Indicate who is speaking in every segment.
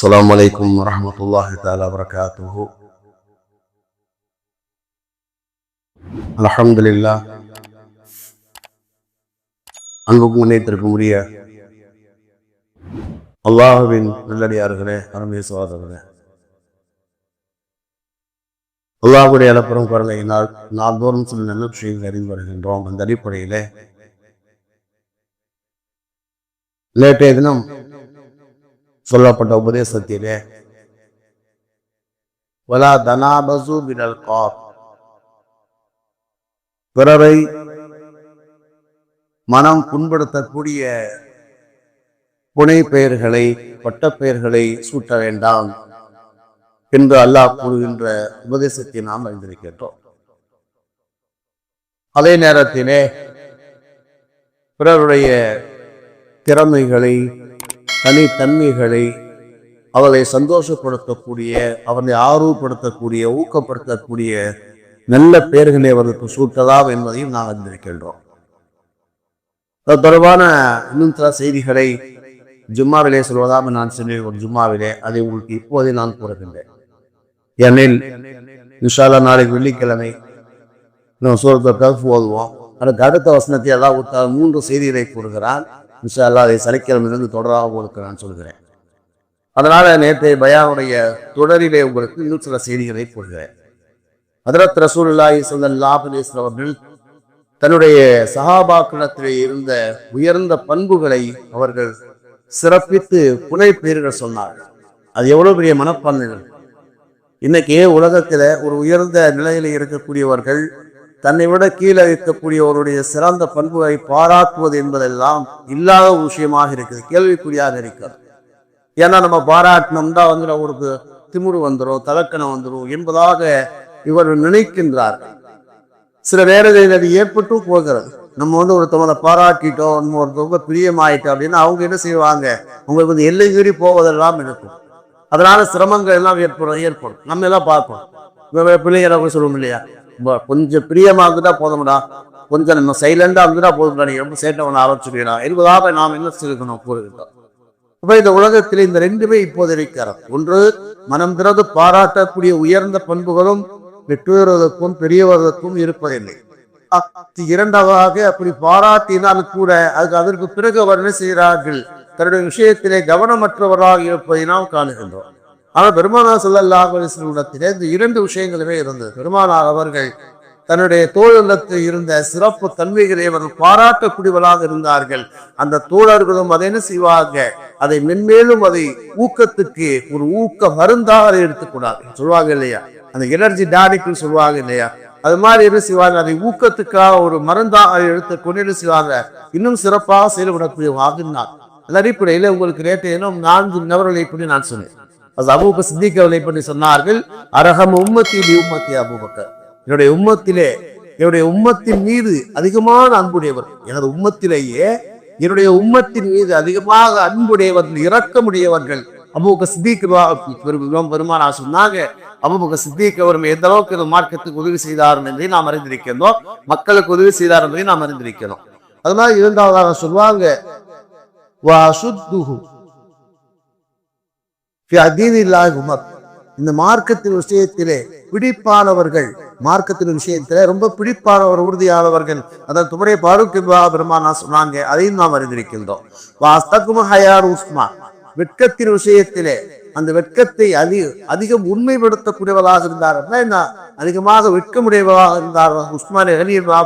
Speaker 1: السلام عليكم ورحمة الله تعالى وبركاته. الحمد لله. அன்புக்கு முன்னேற்றத்திற்கும் உரிய அல்லாஹுவின் நல்லடியார்களே, அருமை சகோதரர்களே, அல்லாஹுடைய அலப்புறம் குரலையினால் நாள்தோறும் சில நல்ல விஷயங்கள் அறிந்து வருகின்றோம். அந்த அடிப்படையிலே நேற்றைய தினம் சொல்லப்பட்ட உபதேசத்திலே வலா தனாபசு பினல் காப், பிறரை மனம் புண்படுத்தக்கூடிய புனை பெயர்களை பட்டப்பெயர்களை சூட்ட வேண்டாம் என்று அல்லாஹ் கூறுகின்ற உபதேசத்தை நாம் அறிந்திருக்கின்றோம். அதே நேரத்திலே பிறருடைய திறமைகளை தனித்தன்மைகளை அவர்களை சந்தோஷப்படுத்தக்கூடிய, அவர்களை ஆர்வப்படுத்தக்கூடிய, ஊக்கப்படுத்தக்கூடிய நல்ல பெயர்களை அவர்களுக்கு சூட்டலாம் என்பதையும் நாம் அறிந்திருக்கின்றோம். அது தொடர்பான இன்னும் சில செய்திகளை ஜும்மாவிலே சொல்வதாக நான் சொன்னேன். ஒரு ஜும்மாவிலே அதை உங்களுக்கு இப்போதே நான் கூறுகின்றேன். ஏனெனில் இன்ஷா அல்லாஹ் நாளைக்கு வெள்ளிக்கிழமை நம்ம சூரத்துல் கஹ்ஃப் ஓதுவோம். அதுக்கு அடுத்த வசனத்தை அல்லாஹ் 3 செய்திகளை கூறுகிறான். இன்ஷா அல்லாஹ் அதை சனிக்கிழமையிலிருந்து தொடராக உங்களுக்கு நான் சொல்கிறேன். அதனால நேற்றைய பயானுடைய தொடரிலே உங்களுக்கு இன்னும் சில செய்திகளை கூறுகிறேன். ஹஜ்ரத் ரசூலுல்லாஹி ஸல்லல்லாஹு அலைஹி வஸல்லம் அவர்கள் தன்னுடைய சஹாபாக்களிடத்திலே இருந்த உயர்ந்த பண்புகளை அவர்கள் சிறப்பித்து புனை பெயர்கள் சொன்னார்கள். அது எவ்வளவு பெரிய மனப்பான்மைகள்! இன்னைக்கு உலகத்துல ஒரு உயர்ந்த நிலையில இருக்கக்கூடியவர்கள் தன்னை விட கீழே இருக்கக்கூடியவருடைய சிறந்த பண்புகளை பாராட்டுவது என்பதெல்லாம் இல்லாத விஷயமாக இருக்குது, கேள்விக்குறியாக இருக்கிறது. ஏன்னா நம்ம பாராட்டினோம்னா அவருக்கு திமிரு வந்துடும், தலக்கணம் வந்துடும் என்பதாக இவர்கள் நினைக்கின்றார்கள். சில நேரங்களில் அது ஏற்பட்டு போகிறது. நம்ம ஒருத்தவங்களை பாராட்டிட்டோம், நம்ம ஒருத்தவங்க பிரியமாயிட்டோம் அப்படின்னா அவங்க என்ன செய்வாங்க, உங்களுக்கு எல்லை மீறி போவதெல்லாம் இருக்கும். அதனால சிரமங்கள் எல்லாம் ஏற்படும். நம்ம எல்லாம் பார்ப்போம். பிள்ளைங்க சொல்லுவோம் இல்லையா, கொஞ்சம் பிரியமா இருந்துட்டா போதும்டா, கொஞ்சம் நம்ம சைலண்டா இருந்துட்டா போதும்டா, நீ ரொம்ப சேட்டவனை ஆரம்பிச்சுடா என்பதாக நாம் என்ன செய்யணும் கூறுகின்றோம். அப்ப இந்த உலகத்தில் இந்த ரெண்டுமே இப்போது இருக்கிறது. ஒன்று, மனம் திறந்து பாராட்டக்கூடிய உயர்ந்த பண்புகளும் பெற்றோர்களுக்கும் பெரியவர்களுக்கும் இருப்பதில்லை. இரண்டாவதாக அப்படி பாராட்டினால் கூட அதற்கு பிறகு அவர் என்ன செய்கிறார்கள், தன்னுடைய விஷயத்திலே கவனமற்றவராக இருப்பதை நாம் காணுகின்றோம். ஆனால் பெருமானார் ஸல்லல்லாஹு அலைஹி வஸல்லம் இந்த 2 விஷயங்களுமே இருந்தது. பெருமானார் அவர்கள் தன்னுடைய தோழர்களுக்கு இருந்த சிறப்பு தன்மைகளை அவர்கள் பாராட்டக்கூடியவர்களாக இருந்தார்கள். அந்த தோழர்களும் அதை என்ன செய்வாங்க, அதை மென்மேலும் அதை ஊக்கத்துக்கு ஒரு ஊக்க மருந்தாக அதை எடுத்துக்கூடாது சொல்லுவாங்க இல்லையா, அந்த எனர்ஜி டானிக்னு சொல்லுவாங்க இல்லையா, அது மாதிரி என்ன செய்வாங்க, அதை ஊக்கத்துக்காக ஒரு மருந்தாக எடுத்துக்கொண்டு என்ன செய்வாங்க, இன்னும் சிறப்பாக செயல்படக்கூடியவாக. அந்த அடிப்படையில் உங்களுக்கு நேற்று 4 நபர்களை பற்றி நான் சொன்னேன். அது அபூபக்கர் சித்திக் அவர்களை பற்றி சொன்னார்கள். அரஹம் உம்மத்தி பி உம்மத்தி அபூபக்கர், என்னுடைய உம்மத்திலே என்னுடைய உம்மத்தின் மீது அதிகமான அன்புடையவர், எனது உம்மத்திலேயே என்னுடைய உம்மத்தின் மீது அதிகமாக அன்புடையவர்கள், இரக்கமுடையவர்கள் அபூபக்கர் சித்திக் பெருமானார் சொன்னாங்க. அபூபக்கர் சித்திக் அவர் எந்த அளவுக்கு மார்க்கத்துக்கு உதவி செய்தார் என்பதை நாம் அறிந்திருக்கிறோம், மக்களுக்கு உதவி செய்தார் என்பதை நாம் அறிந்திருக்கிறோம். அது மாதிரி இரண்டாவதாக சொல்லுவாங்க, இந்த மார்க்கத்தின் விஷயத்திலே பிடிப்பானவர்கள், மார்க்கத்தின் விஷயத்திலே ரொம்ப பிடிப்பானவர், உறுதியானவர்கள். அதான் துமரே பாரூக் பெருமானார் சொன்னாங்க, அதையும் நாம் அறிந்திருக்கின்றோம். வெட்கத்தின் விஷயத்திலே அந்த வெட்கத்தை அதிகம் உண்மைப்படுத்தக்கூடியவர்களாக இருந்தார்கள், அதிகமாக வெட்கமுடையவர்களாக இருந்தார்கள். உஸ்மான்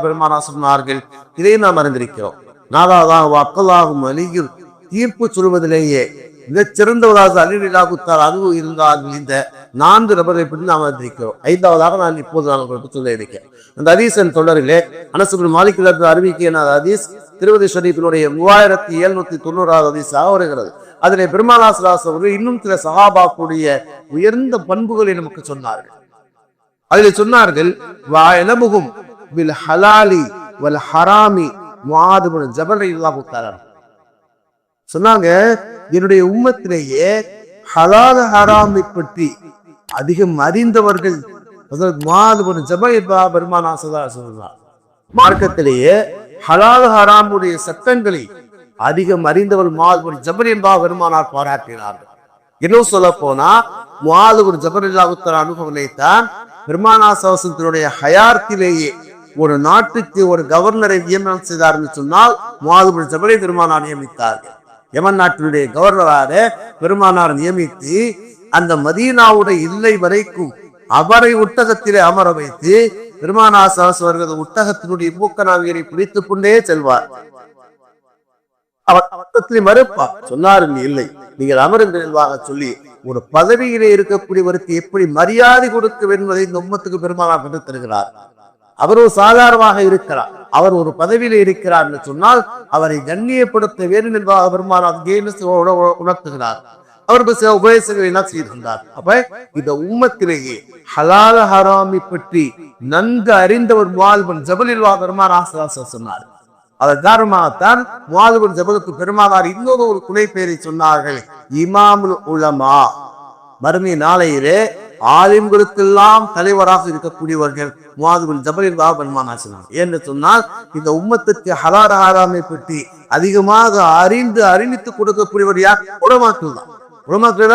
Speaker 1: பெருமானார் சொன்னார்கள், இதையும் நாம் அறிந்திருக்கிறோம். 4வதாக வாக்கலாகும் அலியில் தீர்ப்பு சொல்வதிலேயே மிகச் சிறந்தவராக அலிலாகுத்தார் அதுவும் இருந்தார்கள். இந்த 4 நபரை பற்றி நாம் அறிந்திருக்கிறோம். 5வதாக நான் இப்போது நான் உங்களுக்கு சொல்ல இருக்கேன். அந்த ஹதீஸின் தொடரிலே அனஸ் இப்னு மாலிக் அறிவிக்கிற ஹதீஸ் திருமதி ஷரீஃபினுடைய 3790வது ஹதீஸாக வருகிறது. அதிலே பெருமானார் ஸல்லல்லாஹு அலைஹி வஸல்லம் இன்னும் சில சஹாபாக்களுடைய உயர்ந்த பண்புகளை நமக்கு சொன்னார்கள். அதில் சொன்னார்கள், வஅலமுஹும் பில் ஹலாலி வல் ஹராமி முஆத் இப்னு ஜபல் ரலியல்லாஹு தஆலா சொன்னாங்க, என்னுடைய உம்மத்திலேயே ஹலால் ஹராமை பற்றி அதிகம் அறிந்தவர்கள் முஆத் இப்னு ஜபல் பெருமானார் ஸல்லல்லாஹு அலைஹி வஸல்லம். மார்க்கத்திலேயே ஹலால் ஹராமுடைய சட்டங்களை அதிகம் அறிந்தவர் முஆத் இப்னு ஜபல் என்பா பெருமானார் பாராட்டினார்கள். இன்னும் சொல்ல போனா முஆது பின் ஜபல் ரலியல்லாஹு தஆலா அனுபவனைத்தான் பெருமானா சவசத்தினுடைய ஹயாத்திலேயே ஒரு நாட்டுக்கு ஒரு கவர்னரை நியமனம் செய்தார்னு சொன்னால் முஆது பின் ஜபலை பெருமானார் நியமித்தார்கள். யமன் நாட்டினுடைய கவர்னராக பெருமானார் நியமித்து அந்த மதீனாவுடைய இல்லை வரைக்கும் அவரை ஒட்டகத்திலே அமர வைத்து பெருமானார் அவர்கள் ஒட்டகத்தினுடைய மூக்கனாவியரை பிடித்துக் கொண்டே செல்வார். அவர் மறுப்பார், சொன்னார்கள் இல்லை நீங்கள் அமருங்கள் சொல்லி ஒரு பதவியிலே இருக்கக்கூடியவருக்கு எப்படி மரியாதை கொடுக்க என்பதை இந்த உம்மத்துக்கு பெருமானார் கண்டு தருகிறார். அவர் ஒரு சாதாரணமாக இருக்கிறார், அவர் ஒரு பதவியில இருக்கிறார் என்று சொன்னால் அவரை கண்ணியப்படுத்த வேண்டும் என்பதாக பெருமானார் உணர்த்துகிறார். அவருக்கு சில உபதேசங்களை எல்லாம் செய்திருந்தார். அப்ப இந்த உம்மத்திலேயே ஹலால ஹராமி பற்றி நன்கு அறிந்தவர் முஆது பின் ஜபல் பெருமானார் சொன்னார். அதன் காரணமாகத்தான் முஆது பின் ஜபலுக்கு பெருமானார் இன்னொரு ஒரு துணை பெயரை சொன்னார்கள், இமாமுல் உலமா. மறுமை நாளையிலே ஆலிம்களுக்கெல்லாம் தலைவராக இருக்கக்கூடியவர்கள் முஆது பின் ஜபல் பெருமானார் சொன்னார். என்று சொன்னால் இந்த உம்மத்துக்கு ஹலால ஹராமை பற்றி அதிகமாக அறிவித்துக் கொடுக்கக்கூடியவர் யார்? உலமாக்கள் தான். உலமாக்கள்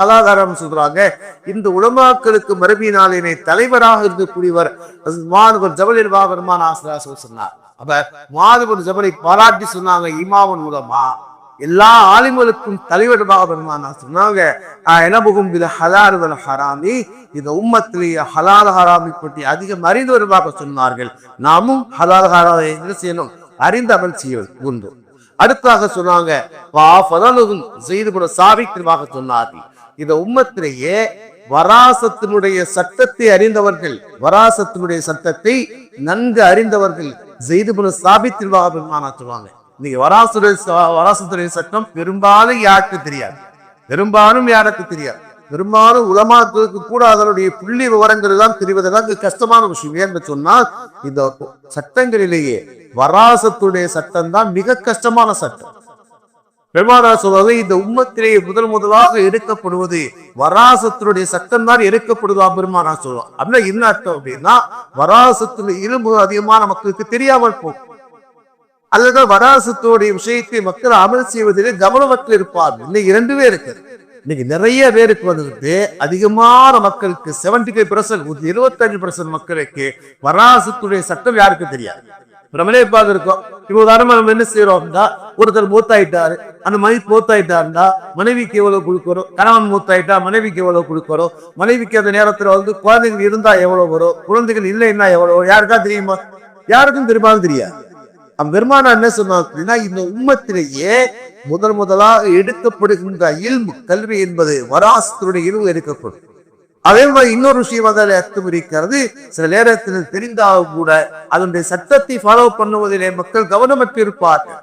Speaker 1: அலாதாரம் சொல்றாங்க. இந்த உலமாக்களுக்கு மறுமை நாளினை தலைவராக இருக்கக்கூடியவர் முஆது பின் ஜபல் பெருமானார் சொன்னார். அப்ப முஆது பின் ஜபலை பாராட்டி சொன்னாங்க, இமாமுல் உலமா, எல்லா ஆலிம்களுக்கும் தலைவராக பெருமானார் சொன்னாங்க. எனபுகும் பில் ஹலால் வல் ஹராமி, இந்த உம்மத்திலேயே ஹலால் ஹராமி பற்றி அதிகம் அறிந்தவர்களாக சொன்னார்கள். நாமும் ஹலால் ஹராமை என்ன செய்யணும்? அறிந்து அமல் செய்ய உண்டு. அடுத்தாக சொன்னாங்க, சொன்னார்கள் இந்த உம்மத்திலேயே வராசத்தினுடைய சட்டத்தை அறிந்தவர்கள், வராசத்தினுடைய சட்டத்தை நன்கு அறிந்தவர்கள் ஸைத் இப்னு சாபித் பெருமானார் சொல்லுவாங்க. இன்னைக்கு வராசத்துடைய சட்டம் பெரும்பாலும் யாருக்கு தெரியாது, பெரும்பாலும் உலமாக்களுக்கு கூட அதனுடைய புள்ளி விவரங்கள் எல்லாம் தெரிவதெல்லாம் கஷ்டமான விஷயம். ஏன்னு சொன்னால் இந்த சட்டங்களிலேயே வராசத்துடைய சட்டம் தான் மிக கஷ்டமான சட்டம். பெருமானார் சொல்வது, இந்த உம்மத்திலேயே முதலாக எடுக்கப்படுவது வராசத்தினுடைய சட்டம் தான் எடுக்கப்படுவதா பெருமானார் சொல்லுவார். அப்படின்னா என்ன அர்த்தம் அப்படின்னா, வராசத்துல இரும்பு அதிகமான மக்களுக்கு தெரியாமல் போகும், அல்லது வராசத்துடைய விஷயத்தை மக்கள் அமல் செய்வதிலே கவனமற்று இருப்பார்கள். இன்னைக்கு 2 பேர் இருக்கு. இன்னைக்கு நிறைய பேருக்கு வந்துட்டு அதிகமான மக்களுக்கு 75%, 25% மக்களுக்கு வராசத்துடைய சட்டம் யாருக்கு தெரியாது. நம்மளே பார்த்துருக்கோம். இப்போ உதாரணமா நம்ம என்ன செய்யறோம்னா, ஒருத்தர் மூத்தாயிட்டாரு, அந்த மனைவி மூத்தாயிட்டாருந்தா மனைவிக்கு எவ்வளவு கொடுக்கிறோம், கணவன் மூத்தாயிட்டா மனைவிக்கு எவ்வளவு கொடுக்கிறோம், மனைவிக்கு அந்த நேரத்துல குழந்தைகள் இருந்தா எவ்வளவு வரும், குழந்தைகள் இல்லைன்னா எவ்வளவு, யாருக்கா தெரியுமா? யாருக்கும் பெரும்பாலும் தெரியாது. பெருமானார் என்ன சொன்னார் அப்படின்னா, இந்த உம்மத்திலேயே முதலாக எடுக்கப்படுகின்ற இல்மு கல்வி என்பது வராசத்துடைய இல்மு எடுக்கப்படும். அதே மாதிரி இன்னொரு விஷயம் அதில் அர்த்தம் இருக்கிறது. சில நேரத்தில் தெரிந்தாலும் கூட அதனுடைய சட்டத்தை ஃபாலோ பண்ணுவதிலே மக்கள் கவனமற்று இருப்பார்கள்.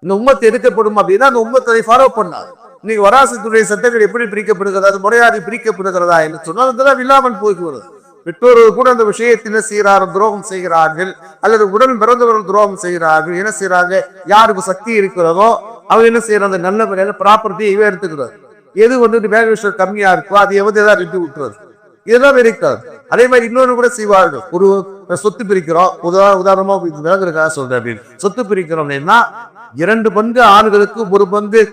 Speaker 1: இந்த உம்மத்து எடுக்கப்படும் அப்படின்னா அந்த உம்மத்தை ஃபாலோ பண்ணாது. இன்னைக்கு வராசத்துடைய சட்டங்கள் எப்படி பிரிக்கப்படுகிறது, அது முறையாக பிரிக்கப்படுகிறதா என்று சொன்னால் அதெல்லாம் இல்லாமல் போகிறது. பெற்றோர்கள் கூட அந்த விஷயத்தில் செய்கிறார்கள், துரோகம் செய்கிறார்கள், அல்லது உடன் பிறந்தவர்கள் துரோகம் செய்கிறார்கள். என்ன செய்யறாங்க? யாருக்கு சக்தி இருக்கிறதோ அவங்க என்ன செய்யறாங்க? நல்ல முறையில ப்ராப்பர்ட்டியை எடுத்துக்கிறது. எது வேல்யூஷன் கம்மியா இருக்கோ அது எதாவது ரெண்டு விட்டுறது, இதெல்லாம் இருக்காது. அதே மாதிரி இன்னொன்று கூட செய்வார்கள். ஒரு சொத்து பிரிக்கிறோம், உதாரணமா விளங்குறதுக்காக சொல்றேன். அப்படின்னு சொத்து பிரிக்கிறோம் அப்படின்னா 2 பங்கு ஆண்களுக்கு 1 பங்கு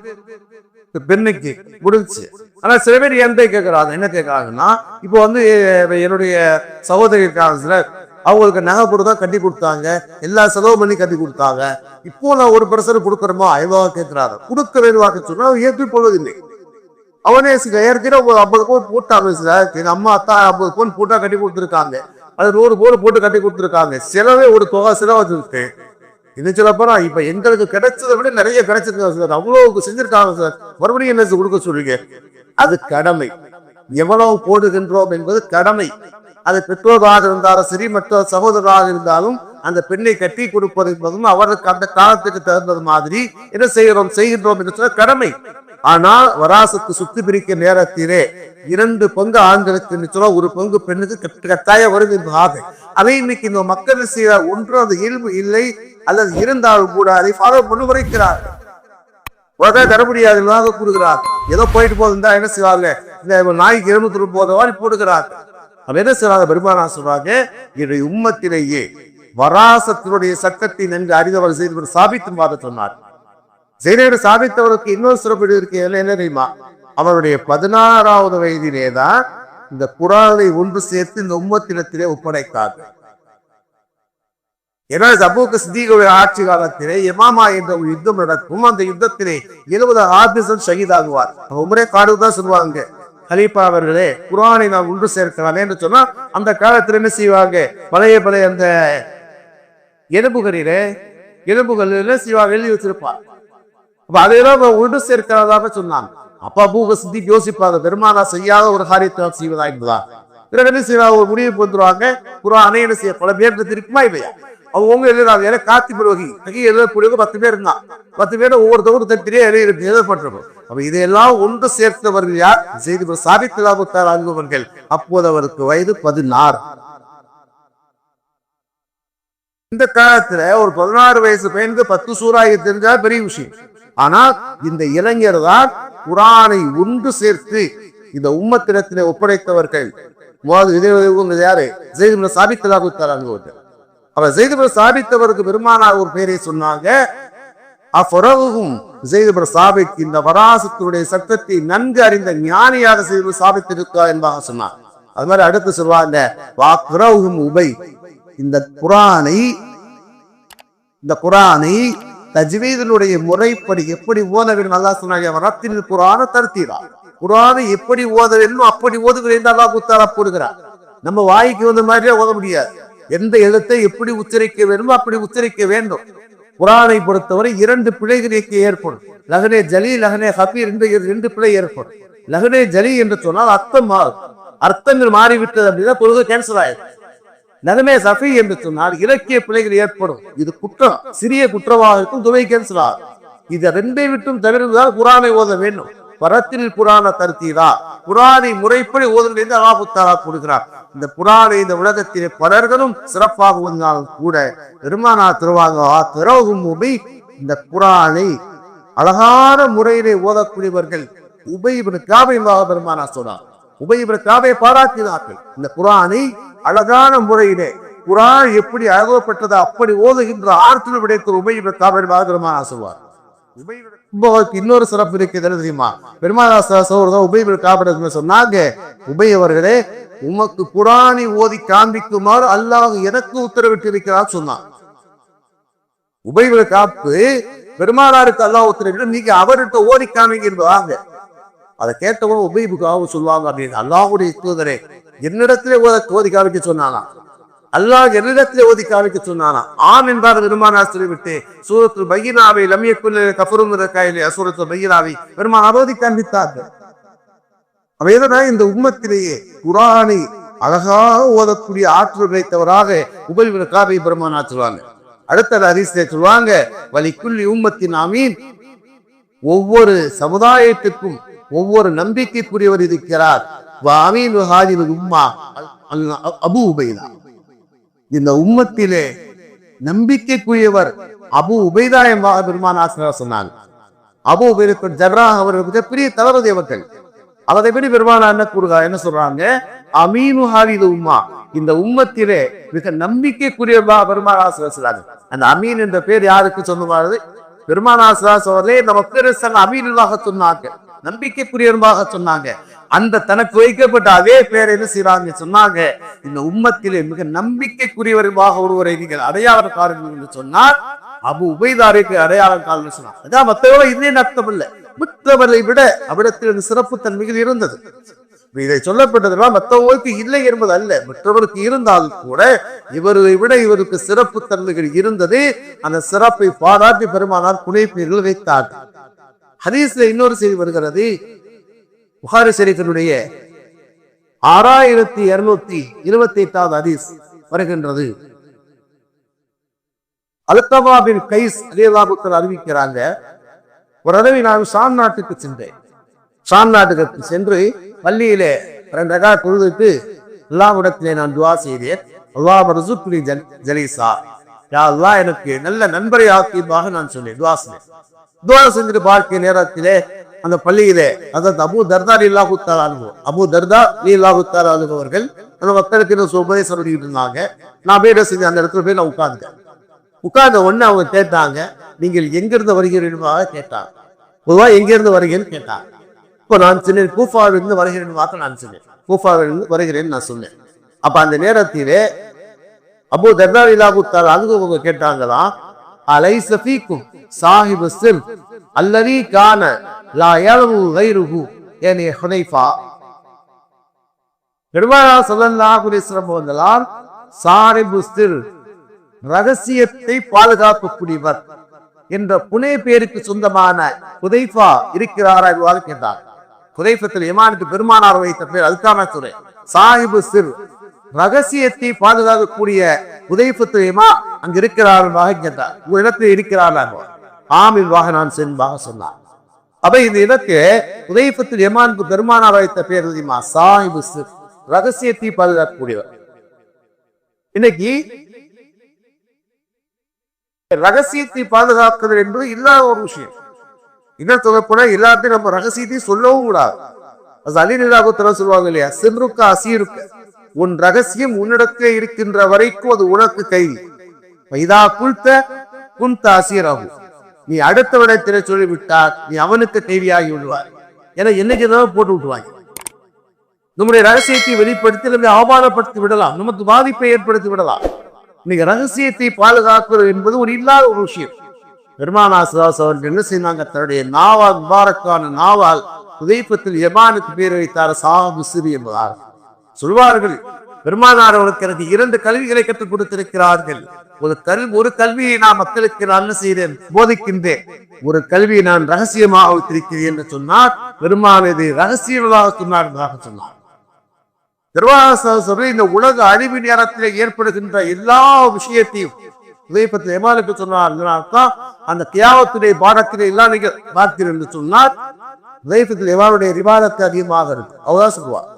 Speaker 1: பெண்ணுக்கு முடிஞ்சு. ஆனா சில பேர் எந்த கேட்கறாங்க, என்ன கேட்கறாங்கன்னா, இப்போ என்னுடைய சகோதரி இருக்காங்க, அவங்களுக்கு நகை பொருள் கட்டி கொடுத்தாங்க, எல்லா செலவு பண்ணி கட்டி கொடுத்தாங்க, இப்போ நான் 1% கொடுக்கறோமா எவ்வளவு கேட்கிறாரு. கொடுக்க வேணுவாக்க சொன்னா ஏற்றுக் கொள்வதில்லை. அவனே ஏற்கனவே 50 பவுன் போட்டாங்க சார், எங்க அம்மா அத்தா 50 பவுன் போட்டா கட்டி கொடுத்துருக்காங்க, அது 100 பவுன் போட்டு கட்டி கொடுத்துருக்காங்க, செலவே ஒரு தொகை செலவு இருக்கு. இது சொல்லப்போனா இப்ப எங்களுக்கு கிடைச்சதை விட நிறைய கிடைச்சிருக்காங்க சார், அவ்வளவு செஞ்சிருக்காங்க சார், மறுபடியும் என்ன கொடுக்க சொல்றீங்க? அது கடமை. எவ்வளவு போடுகின்றோம் என்பது கடமை. அது பெற்றோராக இருந்தாலும் சரி, மற்ற சகோதரராக இருந்தாலும் அந்த பெண்ணை கட்டி கொடுப்பது என்பதும் அவருக்கு அந்த காலத்துக்கு தகுந்தது மாதிரி என்ன செய்கின்றோம் என்று சொல்ல கடமை. ஆனால் வராசத்து சுத்தி பிரிக்க நேரத்திலே 2 பங்கு ஆண்களுக்கு சொல்ல 1 பங்கு பெண்ணுக்கு கட்டாயம் வருகின்றது. அதை இன்னைக்கு இந்த மக்கள் செய்ய ஒன்று அந்த இயல்பு இல்லை, அல்லது இருந்தாலும் கூட அதை ஃபாலோ பண்ணி உரைக்கிறார். தர முடியாது கூறுகிறார். ஏதோ போயிட்டு போகுதுன்னா என்ன செய்வாங்க, இந்த நாய்க்கு 200 போதவாறு போடுகிறார். அப்ப என்ன செய்வாங்க? பெருமானார் சொல்றாங்க, என்னுடைய உம்மத்திலேயே வராசத்தினுடைய சட்டத்தை நன்கு அறிந்தவர் செய்து சாபித்து சொன்னார். ஜெயினோடு சாபித்தவருக்கு இன்னொரு சிறப்பு இருக்கு. என்ன தெரியுமா? அவருடைய 16வது வயதிலேதான் இந்த குர்ஆனை ஒன்று சேர்த்து இந்த உம்மத்திடத்திலே ஒப்படைத்தார். ஏன்னா அபூபக்கர் சித்திக்குடைய ஆட்சி காலத்திலே யமாமா என்ற ஒரு யுத்தம் நடக்கும். அந்த யுத்தத்திலே 70 ஆபீசர் ஷஹீதாகுவார். உமரே காடுதான் சொல்லுவாங்க, ஹலீஃபா அவர்களே குர்ஆனை நான் ஒன்று சேர்க்கிறானே என்று சொன்னா அந்த காலத்துல என்ன செய்வாங்க, பழைய அந்த எலும்புகள் செய்வாங்க, எழுதி வச்சிருப்பார். அப்ப அதையெல்லாம் ஒன்று சேர்க்கிறதாக சொன்னாங்க. அப்ப அபூபக்கர் சித்திக் யோசிப்பாங்க, பெருமானா செய்யாத ஒரு காரியத்தை செய்வதா என்பதா. பிறகு என்ன செய்வாங்க, ஒரு முடிவுக்கு வந்துருவாங்க, குர்ஆனை என்ன செய்ய பல பேர் இருக்குமா இல்லையா, அவங்க எழுதுறாங்க. ஏன்னா காத்தி பிறகு எழுதக்கூடியவங்க 10 பேர் இருந்தான். 10 பேர் ஒவ்வொருத்தவரும் தட்டிலே எழுதப்பட்டிருக்கும். அப்ப இதையெல்லாம் ஒன்று சேர்த்தவர்கள் யார்? ஸைத் இப்னு சாபித் ரலியல்லாஹு அன்ஹு. அப்போது அவருக்கு வயது 16. இந்த காலத்துல ஒரு 16 வயசு பையனுக்கு 10 சூரா தெரிஞ்சா பெரிய விஷயம். ஆனா இந்த இளைஞர் தான் குர்ஆனை ஒன்று சேர்த்து இந்த உம்மத்திடத்திலே ஒப்படைத்தவர்கள். யாரு? ஸைத் இப்னு சாபித் ரலியல்லாஹு அன்ஹு. அவர் ஸைத் இப்னு சாபித் அவருக்கு பெருமானார் ஒரு பெயரை சொன்னாங்க, அஃபரஹும் ஸைத் இப்னு சாபித், இந்த வராசத்துடைய சட்டத்தை நன்கு அறிந்த ஞானியாக ஸைத் இப்னு சாபித் இருக்கிறார் என்பதாக சொன்னார். அது மாதிரி அடுத்து சொல்வாங்க, வஅக்ரஹும் உபை, இந்த குர்ஆனை தஜ்வீதினுடைய முறைப்படி எப்படி ஓத வேண்டும் அல்லாஹ் சொன்னாங்க, வரத்தில் குர்ஆன தர்தீலா, குர்ஆனை எப்படி ஓத வேண்டும் அப்படி ஓதுகிறேன் என்று அல்லாஹ் தஆலா போடுகிறார். நம்ம வாய்க்கு வந்த மாதிரியே ஓத முடியாது. எந்த எழுத்தை எப்படி உச்சரிக்க வேண்டுமோ அப்படி உச்சரிக்க வேண்டும். குர்ஆனை பொறுத்தவரை 2 பிழைகள் ஏற்படும். லஹனே ஜலி, லஹனே ஹபீர் என்று 2 பிழை ஏற்படும். லஹனே ஜலி என்று சொன்னால் அர்த்தங்கள் மாறிவிட்டது அப்படின்னா பொழுது கேன்சல் ஆயிடும். லஹனே சஃபி என்று சொன்னால் இலக்கிய பிழைகள் ஏற்படும். இது குற்றம், சிறிய குற்றமாக இருக்கும், துணை கேன்சல் ஆகும். இதை 2ஐ விட்டும் தவிர்த்துதான் குர்ஆனை ஓத வேண்டும். வரத்தில் குர்ஆன தர்தீலா, குர்ஆனை முறைப்படி ஓதுங்கள் என்று அல்லாஹ் தஆலா கொடுக்கிறார். இந்த குர்ஆனை இந்த உலகத்திலே பலர்களும் சிறப்பாக ஓதினாலும் கூட பெருமானார் திருவாங்க, இந்த குர்ஆனை அழகான முறையிலே ஓதக்கூடியவர்கள் உபை இப்னு கஅப் பெருமானார் சொன்னார். உபை இப்னு கஅபை பாராட்டினார்கள். இந்த குர்ஆனை அழகான முறையிலே குர்ஆன் எப்படி அழகப்பட்டதோ அப்படி ஓதுகின்ற ஆற்றல் விடைத்த உபை இப்னு கஅப் பெருமானார் சொல்வார். இன்னொரு சிறப்பு இருக்கிறது தெரியுமா, பெருமானார் உபை இப்னு கஅப் சொன்னாங்க, உபை அவர்களே உமக்கு குர்ஆனை ஓதி காண்பிக்குமாறு அல்லாஹ் எனக்கு உத்தரவிட்டு இருக்கிறார் சொன்னான். உபை இப்னு கஅப் பெருமானாருக்கு அல்லாஹ் உத்தரவிட்டு நீங்க அவர்கிட்ட ஓதி காண்பிங்க. அதை கேட்டவங்க உபை இப்னு கஅப் சொல்லுவாங்க, அப்படின்னு அல்லாஹ்வுடைய தூதரே என்னிடத்திலே ஓதி காண்பிக்க சொன்னானா, அல்லாஹ் என்னிடத்திலே ஓதி காண்பிக்க சொன்னானா? ஆம் என்பார் பெருமானார் சொல்லிவிட்டு சூரத்துல் பையினாவை லம் யகுன் கஃபருன் ரகாயிலே சூரத்துல் பையினாவை பெருமானார் ஓதி காண்பித்தார்கள். அவைதான் இந்த உம்மத்திலேயே குர்ஆனை அழகாக ஓதக்கூடிய ஆற்றல் வைத்தவராக உபை இப்னு கஅப் பெருமானார் சொல்வாங்க. அடுத்த ஹதீஸ்ல சொல்வாங்க, வலிக்குல்லி உம்மத்தின் ஆமீன், ஒவ்வொரு சமுதாயத்திற்கும் ஒவ்வொரு நம்பிக்கைக்குரியவர் இருக்கிறார். வஅமீனு ஹாதில் உம்மா அபூ உபைதா, இந்த உம்மத்திலே நம்பிக்கைக்குரியவர் அபூ உபைதா என்பதாக பெருமானார் சொன்னாங்க. அபூ உபைதா ஜர்ராஹ் அவர்கள் மிகப்பெரிய தளபதி அவர்கள். அதை பற்றி பெருமானார் என்ன சொல்றாங்க, அமீனு ஹாதில் உம்மா, இந்த உம்மத்திலே மிக நம்பிக்கைக்குரியவராக பெருமானார் சொல்றாங்க. அந்த அமீன் என்ற பேர் யாருக்கு சொன்னவாறு பெருமானார் அவர்களே நம்ம அமீனுல்லாக சொன்னாங்க, நம்பிக்கைக்குரியவராக சொன்னாங்க. அந்த தனக்கு வைக்கப்பட்ட அதே பேர் என்ன செய்யறாங்க சொன்னாங்க, இந்த உம்மத்திலே மிக நம்பிக்கைக்குரியவராக ஒருவரை நீங்கள் அடையாளம் காரணம் என்று சொன்னார். அபூ உபைதாருக்கு அடையாளம் காரணம் சொன்னார். அதான் மற்றவரை இதே அர்த்தம் இல்லை, மற்றவரை விட அவிடத்தில் சிறப்பு தன்மைகள் இருந்தது. இதை சொல்லப்பட்டதெல்லாம் மற்றவர்களுக்கு இல்லை என்பது அல்ல, மற்றவருக்கு இருந்தாலும் கூட இவரை விட இவருக்கு சிறப்பு தன்மைகள் இருந்தது. அந்த சிறப்பை பாராட்டி பெருமானார் புனைப்பெயர்கள் வைத்தார்கள். ஹதீஸ்ல இன்னொரு செய்தி வருகிறது, புகாரி ஷரீஃபினுடைய 6228வது ஹதீஸ் வருகின்றது. அல்கமா பின் கைஸ் ரலியல்லாஹு அன்ஹு அறிவிக்கிறாங்க, ஒரு தடவை நான் ஷாம் நாட்டுக்கு சென்றேன். ஷாம் நாட்டுக்கு சென்று பள்ளியிலே 2 ரகாத் தொழுதுட்டு அல்லாஹ்விடத்திலே நான் துஆ செய்தேன். அல்லாஹ் ரஸுக்னி ஜலீஸா, யா அல்லாஹ் எனக்கு நல்ல நண்பரை ஆக்கியதாக நான் சொன்னேன், துஆ செய்தேன். துஆ செஞ்சுட்டு பார்க்க நேரத்திலே அந்த பள்ளியிலே அதாவது அபூ தர்தா ரலியல்லாஹு தஆலா அன்ஹு அவர்கள் அந்த மக்களுக்கு உபதேசம் பண்ணிட்டு இருந்தாங்க. நான் போய் செஞ்ச அந்த இடத்துல போய் நான் உட்கார்ந்த உடனே அவங்க கேட்டாங்க, நீங்கள் எங்கிருந்து வருகிறீர்களாக கேட்டாங்க. பொதுவா எங்கிருந்து வருகிறேன்னு கேட்டாங்க. இப்ப நான் சொன்னேன் கூஃபாவிலிருந்து வருகிறேன் வாக்க நான் சொன்னேன், கூஃபாவிலிருந்து வருகிறேன் நான் சொன்னேன். அப்ப அந்த நேரத்திலே அபூ தர்தா ரலியல்லாஹு தஆலா அவங்க கேட்டாங்களாம், அலைஸ ஃபீக்கும் சாஹிபு சிர் அல்லதி கான லா யலமு கைருஹு யானி ஹுனைஃபா. பெருமானார் ஸல்லல்லாஹு அலைஹி வஸல்லம் அவர்களால் சாஹிபு சிர் ரகசியத்தை பாதுகாக்கக்கூடியவர் என்ற புனை பேருக்கு சொந்தமான ஹுதைஃபா இருக்கிறாரா என்று கேட்டார். ஹுதைஃபத்துல் யமானுக்கு பெருமானார் வைத்த பேர் அதுக்கான துறை சாஹிபு சிர், ரகசியத்தை பாதுகாக்கக்கூடிய ஹுதைஃபத்துல் யமான் அங்க இருக்கிறார்களாக கேட்டார். ஒரு இடத்தில் இருக்கிறார்கள், ஆமில்வாக நான் சென்பாக சொன்னார். அப்ப இந்த இதற்கு ஹுதைஃபத்துல் யமானுக்கு பெருமானார் வைத்த பேர் தெரியுமா? சாஹிபு சிர், ரகசியத்தை பாதுகாக்கக்கூடியவர். இன்னைக்கு ரகசியத்தை பாதுகாக்கிறது என்பது இல்லாத ஒரு விஷயம். இன்னும் சொல்லப்போனா எல்லாத்தையும் நம்ம ரகசியத்தையும் சொல்லவும் கூடாது. அலிநிலாகுத்தர சொல்லுவாங்க இல்லையா, சிம்ருக்க அசீருக்க, உன் ரகசியம் உன்னிடத்திலே இருக்கின்ற வரைக்கும் அது உனக்கு கைதி. இதா குல்த குந்த அசீராகும், நீ அடுத்தவனிடத்திலே சொல்லிவிட்டால் நீ அவனுக்கு கைதியாகி விடுவார். ஏன்னா என்னைக்குதான் போட்டு விட்டுவாங்க. நம்முடைய ரகசியத்தை வெளிப்படுத்தி நம்மை அவமானப்படுத்தி விடலாம், நமக்கு பாதிப்பை ஏற்படுத்தி விடலாம். இன்னைக்கு ரகசியத்தை பாதுகாக்கிறது என்பது ஒரு இல்லாத ஒரு விஷயம். பெருமானார் ஸல்லல்லாஹு அலைஹி வஸல்லம் என்ன செய்தாங்க? தன்னுடைய நாவால், முபாரக்கான நாவால் ஹுதைஃபத்துல் யமானுக்கு பேர் வைத்தார் சாஹிபு சிர் என்பதால். சொல்வார்கள், பெருமானார் அவர்களுக்கு எனக்கு 2 கல்விகளை கற்றுக் கொடுத்திருக்கிறார்கள். ஒரு கல்வியை நான் மக்களுக்கு நான் என்ன செய்தேன்? போதிக்கின்றேன். ஒரு கல்வியை நான் ரகசியமாக வைத்திருக்கிறேன் என்று சொன்னார். பெருமானார் இதை ரகசியமாக சொன்னார் என்பதாக சொன்னார். இந்த உலக அழிவு நேரத்தில் ஏற்படுகின்ற எல்லா விஷயத்தையும் ஹுதைஃபத்துல் யமானுக்கு சொன்னார். அந்த கியாமத்துடைய பாடத்திலே எல்லாம் நீங்க பார்த்தீர்கள் என்று சொன்னார். ஹுதைஃபத்துல் யமானுடைய ரிவாயத்து அதிகமாக இருக்கு, அவதான் சொல்லுவார்.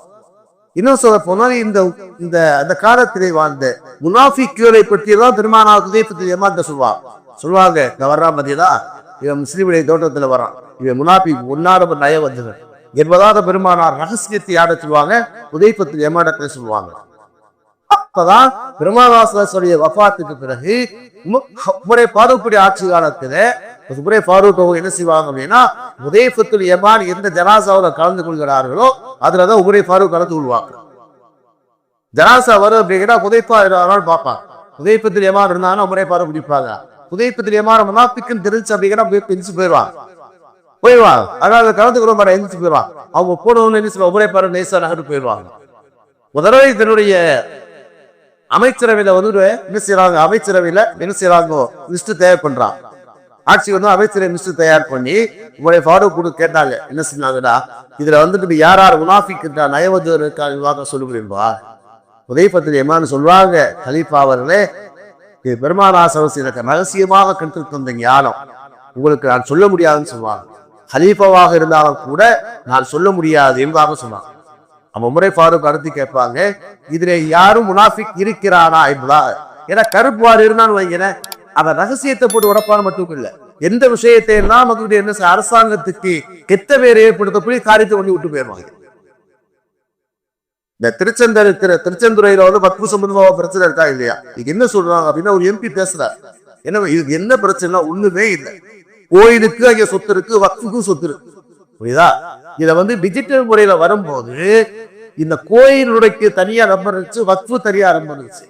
Speaker 1: இன்னும் சொல்ல போனால் இந்த அந்த காலத்திலே வாழ்ந்த முனாஃபிக்குகளை பற்றியெல்லாம் பெருமானார் ஹுதைஃபத்துல் யமான் சொல்லுவாங்க. வர்றான் பார்த்தீங்களா, இவன் முஸ்லிமுடைய தோட்டத்துல வரான், இவன் முனாஃபிக் ஒன்னார நய வந்தவன் என்பதாக பெருமானார் ரகசியத்தை யார சொல்லுவாங்க? ஹுதைஃபத்துல் யமானிடத்துல சொல்லுவாங்க. அப்பதான் பெருமானார் ஸல்லல்லாஹு அலைஹி வஸல்லம் வஃபாத்துக்கு பிறகு உமரே ஃபாரூக்குடைய ஆட்சி காலத்துல உமரே ஃபாரூக் என்ன செய்வாங்க அப்படின்னா, ஹுதைஃபத்துல் யமான் எந்த ஜனாசாவில் கலந்து கொள்கிறார்களோ அதுலதான் உமரே ஃபாரூக் கலந்து கொள்வாங்க. ஜனாசா வரும் அப்படின்னா ஹுதைஃபா பார்ப்பாங்க. ஹுதைஃபத்துல் யமான் இருந்தாங்கன்னா உமரே ஃபாரூக் பிடிப்பாங்க. ஹுதைஃபத்துல் யமான் முனாஃபிக்குன்னு தெரிஞ்சு அப்படின்னா பிரிச்சு போயிடுவாங்க. அதனால கலந்து கொள்ள மாட்டா, எந்திரிச்சு போயிடுவாங்க. அவங்க போனவங்க உமரே ஃபாரூக் நேசா நகர்ந்து போயிடுவாங்க. முதல்ல தன்னுடைய அமைச்சரவையில என்ன செய்யறாங்க? அமைச்சரவையில என்ன செய்யறாங்க? லிஸ்ட் தயார் பண்றான். ஆட்சி அமைச்சரை லிஸ்ட் தயார் பண்ணி உங்களுடைய ஃபாரூக் கூட கேட்டாங்க. என்ன சொன்னாங்கடா, இதுல யார் யார் முனாஃபிக் நயவஜர் இருக்காங்க சொல்லுகிறேன்பா. ஹுதைஃபத்துல் யமான் சொல்றாங்க, கலீஃபா அவர்களே, இது பெருமானார் ஸல்லல்லாஹு ரகசியமாக கற்று தந்த ஞானம் உங்களுக்கு நான் சொல்ல முடியாதுன்னு சொல்லுவாங்க. ஹலீஃபாவாக இருந்தாலும் கூட நான் சொல்ல முடியாது என்பதாக சொன்னாங்க. அப்ப உமரே ஃபாரூக் அடுத்து கேட்பாங்க, இதுல யாரும் முனாஃபிக் இருக்கிறானா என்பதா. ஏன்னா கருப்புவார் இருந்தான்னு வைக்கிறேன், அவன் ரகசியத்தை போட்டு உடப்பான மட்டும் இல்லை, எந்த விஷயத்தை எல்லாம் மக்களுடைய என்ன அரசாங்கத்துக்கு கெட்ட பேர் ஏற்படுத்தக்கூடிய காரியத்தை கொண்டு விட்டு போயிருவாங்க. இந்த திருச்செந்துறையில வக்ஃபு சம்பந்தமாக பிரச்சனை இருக்கா இல்லையா? இதுக்கு என்ன சொல்றாங்க அப்படின்னா, ஒரு எம்பி பேசுறாரு, என்ன இதுக்கு என்ன பிரச்சனை? ஒண்ணுமே இல்லை, கோயிலுக்கு அங்கே சொத்து இருக்கு, வக்ஃபுக்கும் சொத்து இருக்கு, புரியுதா? இத டிஜிட்டல் முறையில வரும்போது இந்த கோயிலுடைய தனியா நம்பர் இருந்துச்சு, வக்ஃபு தனியா நம்பர் இருந்துச்சு.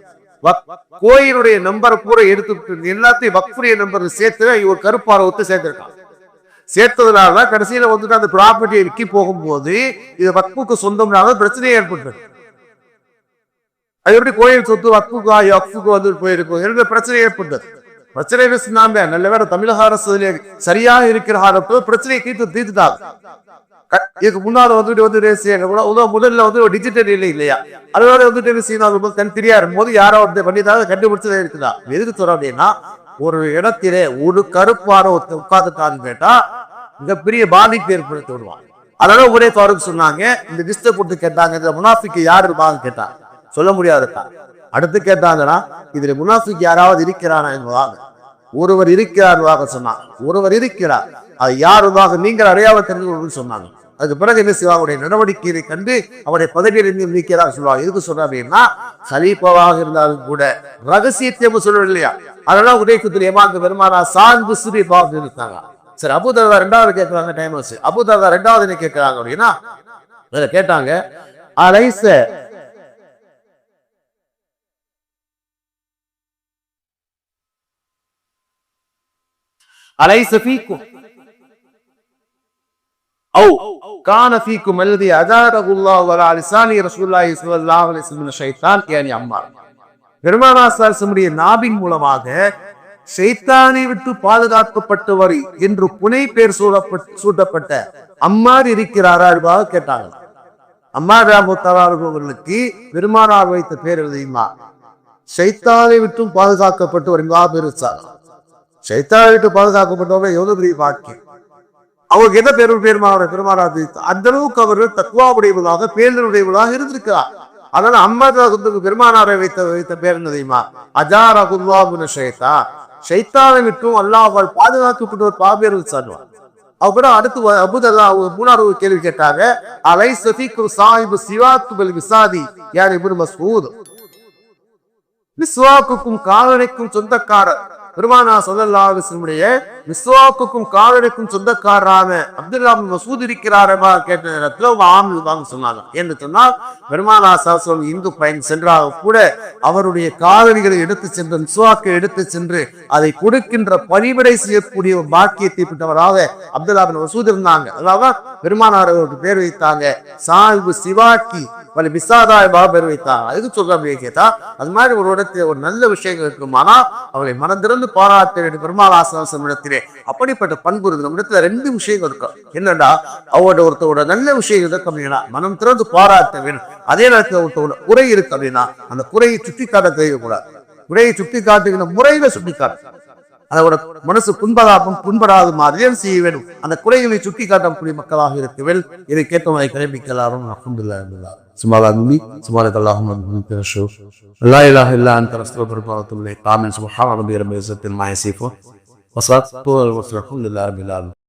Speaker 1: கோயிலுடைய நம்பரை பூரா எடுத்து எல்லாத்தையும் வக்ஃபுடைய நம்பர் சேர்த்து ஒரு கருப்பார ஒத்து சேர்த்திருக்கான். சேர்த்ததுனால கடைசியில அந்த ப்ராப்பர்ட்டியை விற்கி போகும்போது இது வக்ஃபுக்கு சொந்தம்னால பிரச்சனையே ஏற்பட்டது. அது எப்படி கோயில் சொத்து வக்ஃபுக்கு போயிருக்கும் என்ற பிரச்சனை ஏற்பட்டது. பிரச்சனை நாம நல்ல வேற தமிழக அரசு சரியாக இருக்கிற பிரச்சனையை தீர்த்துட்டாங்க. இதுக்கு முன்னால முதல்ல டிஜிட்டல் இல்லை இல்லையா, அதோட கண் தெரியாது போது யாரோ பண்ணிதான் கண்டுபிடிச்சதே இருக்குதா. எதுக்கு சொல்றோம் அப்படின்னா, ஒரு இடத்திலே ஒரு கருப்பான உட்கார்ந்துட்டான்னு கேட்டா மிகப்பெரிய பாதிப்பு ஏற்படுத்தி விடுவான். அதனால ஒரே ஃபாரூக் சொன்னாங்க, இந்த லிஸ்ட போட்டு கேட்டாங்க, இந்த முனாஃபிக்கு யாரு இருப்பாங்க கேட்டாங்க, சொல்ல முடியாது. அடுத்து கேட்டாங்கன்னா, இதுல முனாஃபிக் யாராவது இருக்கிறானா என்பதாக. ஒருவர் இருக்கிறார் சொன்னாங்க, ஒருவர் இருக்கிறார், அது யாருதாக நீங்கள் அடையாளம் தெரிஞ்சு சொன்னாங்க. அதுக்கு பிறகு என்ன செய்வாங்க, நடவடிக்கையை கண்டு அவருடைய பதவியிலிருந்து நீக்கிறதா சொல்லுவாங்க. எதுக்கு சொல்ற அப்படின்னா, கலீஃபாவாக இருந்தாலும் கூட ரகசியத்தை சொல்ல இல்லையா. அதனால ஹுதைஃபத்துல் யமான் பெருமானார் சாஹிபு சிர் இருக்காங்க. சரி, அபூதர்தா ரெண்டாவது கேட்கிறாங்க, டைம் ஆச்சு. அபூதர்தா ரெண்டாவது என்ன கேட்கிறாங்க அப்படின்னா, கேட்டாங்க, அலைஸ அலைஸ ஃபீக்கும் அவு கான ஃபீக்கும் அல்லதி அஜாரஹுல்லாஹு அலா லிசானி ரசூலுல்லாஹி ஸல்லல்லாஹு அலைஹி வஸல்லம் ஷைத்தான் யானி அம்மார். பெருமானார் ஸல்லல்லாஹு நாபின் மூலமாக ஷைத்தானை விட்டு பாதுகாக்கப்பட்டவர் என்று புனை பேர் சூட்டப்பட்ட அம்மார் இருக்கிறாரா என்பதாக கேட்டாங்க. அம்மார் அவர்களுக்கு பெருமானார் வைத்த பேர் எழுதியுமா, ஷைத்தானை விட்டும் பாதுகாக்கப்பட்டவர் என்பதாக பேர் வச்சாங்க. ஷைத்தானை விட்டு பாதுகாக்கப்பட்டவர்கள் எவ்வளவு பெரிய வாக்கியம். அவருக்கு என்ன பெருமானார் அந்த அளவுக்கு அவர்கள் தக்குவாவுடையவர்களாக பேருடையவர்களாக இருந்திருக்கிறார். அதனால அம்மாவுக்கு பெருமானாரை வைத்த பேர் என்னதையுமா, அஜாரகுல்லாஹு ஷைத்தா, ஷைத்தானை விட்டும் அல்லாஹ்வால் பாதுகாக்கப்பட்டவர் பாபேர் சாடுவார். அப்புறம் அடுத்து அபூதர்தா மூணாவது கேள்வி கேட்டாங்க, அலைஸ ஃபீக்கும் சாஹிபு சிவாக்கு பில் விசாதி யார் இப்னு மஸ்ஊத். மிஸ்வாக்குக்கும் காலனைக்கும் சொந்தக்காரர் பெருமானார் ஸல்லல்லாஹு அலைஹி வஸல்லம் மிஸ்வாக்குக்கும் காலனைக்கும் சொந்தக்காரரான அப்துல்லா இப்னு மஸ்ஊத் இருக்கிறாரா கேட்ட நேரத்தில் ஆம் சொன்னாங்க. என்று சொன்னால் பெருமானார் ஸல்லல்லாஹு அலைஹி வஸல்லம் இந்து பயன் சென்றாக கூட அவருடைய காலணிகளை எடுத்து சென்று மிஸ்வாக்கை எடுத்து சென்று அதை கொடுக்கின்ற பணிவிடை செய்யக்கூடிய பாக்கியத்தை பெற்றவராக அப்துல்லா இப்னு மஸ்ஊத் இருந்தாங்க. அதாவது பெருமானார் அவருக்கு பேர் வைத்தாங்க சாஹிபு சிவாக்கி வலி பிசாதாய் பேர் வைத்தாங்க. அதுக்கு சொல்ற அப்படியே கேட்டா, அது மாதிரி ஒரு இடத்துல ஒரு நல்ல விஷயங்கள் இருக்குமானா அவரை மனந்திறந்து பாராட்ட வேண்டும். பெருமானார் ஸல்லல்லாஹு அலைஹி இடத்திலே அப்படிப்பட்ட பண்பு இருக்கு. நம்ம இடத்துல ரெண்டு விஷயங்கள் இருக்கும். என்னடா, ஒருத்தரோட நல்ல விஷயங்கள் இருக்கு அப்படின்னா மனம் திறந்து பாராட்ட வேணும். அதே நேரத்தில் ஒருத்தரோட குறை இருக்கு அப்படின்னா அந்த குறையை சுட்டி காட்ட தெரியக்கூடாது. குறையை சுட்டி காட்டுகிற முறையில சுட்டி காட்டு, அதோட மனசு புண்படாத மாதிரியும் செய்ய வேண்டும். அந்த குறைகளை சுட்டி காட்டக்கூடிய மக்களாக இருக்க வேண்டும். இதை கேட்டவங்களை கடைபிடிக்கலாரும். அல்ஹம்துலில்லாஹ். سبحانك اللهم وبحمدك اشهد ان لا اله الا انت استغفرك واتوب اليك. آمين. سبحان ربي رب العزة عما يصفون وصلاة الحمد لله رب العالمين.